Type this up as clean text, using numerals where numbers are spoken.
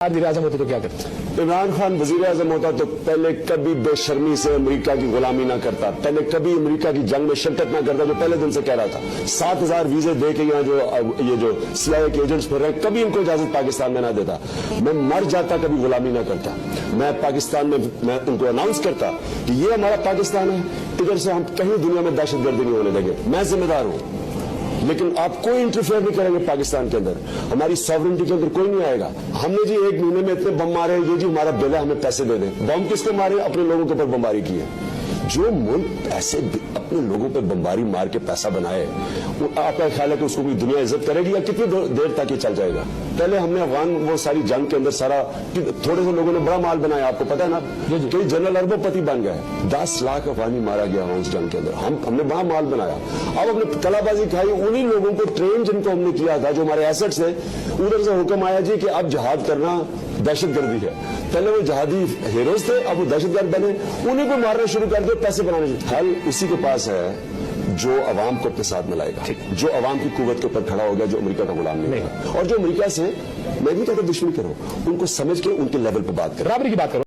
वज़ीर आज़म होते तो क्या करते? इमरान खान वजीर आज़म होता तो पहले कभी बेशर्मी से अमेरिका की गुलामी ना करता, पहले कभी अमेरिका की जंग में शिरकत ना करता, जो पहले दिन से कह रहा था। 7,000 वीजे दे के यहाँ जो CIA के एजेंट्स फिर रहे, कभी इनको इजाजत पाकिस्तान में ना देता। मैं मर जाता, कभी गुलामी ना करता। मैं पाकिस्तान में मैं उनको अनाउंस करता कि ये हमारा पाकिस्तान है, इधर से हम कहीं दुनिया में दहशतगर्दी नहीं होने देंगे, मैं जिम्मेदार हूं। लेकिन आप कोई इंटरफेयर नहीं करेंगे पाकिस्तान के अंदर, हमारी सॉवरेनिटी के अंदर कोई नहीं आएगा। हमने जी 1 महीने में इतने बम मारे, ये जी हमारा बिल है, हमें पैसे दे दें। बम किसको मारे? अपने लोगों के ऊपर बमबारी की है। जो मुल्क ऐसे अपने लोगों पे बमबारी मार के पैसा बनाए, आपका ख्याल है कि उसको कोई दुनिया इज्जत करेगी या कितनी देर तक ये चल जाएगा? पहले हमने अफगान वो सारी जंग के अंदर सारा थोड़े से लोगों ने बड़ा माल बनाया, आपको पता है ना, कई जनरल अरबोपति बन गए। 10 लाख अफगानी मारा गया उस जंग के अंदर, हमने बड़ा माल बनाया। अब अपने कलाबाजी खाई, उन्हीं लोगों को ट्रेन जिनको हमने किया था, जो हमारे एसेट्स थे, उधर से हुक्म आया जी कि अब जहाद करना दहशतगर्दी है। पहले वो जहादी हीरोज थे, अब वो दहशतगर्द बने, उन्हीं को मारना शुरू कर दे, पैसे बनाने। हल उसी के पास है जो अवाम को अपने साथ मिलाएगा, जो अवाम की कुव्वत के ऊपर खड़ा हो गया, जो अमेरिका का गुलाम नहीं है। और जो अमेरिका से, मैं नहीं कहता दुश्मनी करो, उनको समझ के उनके लेवल पर बात करो, बराबरी की बात करो।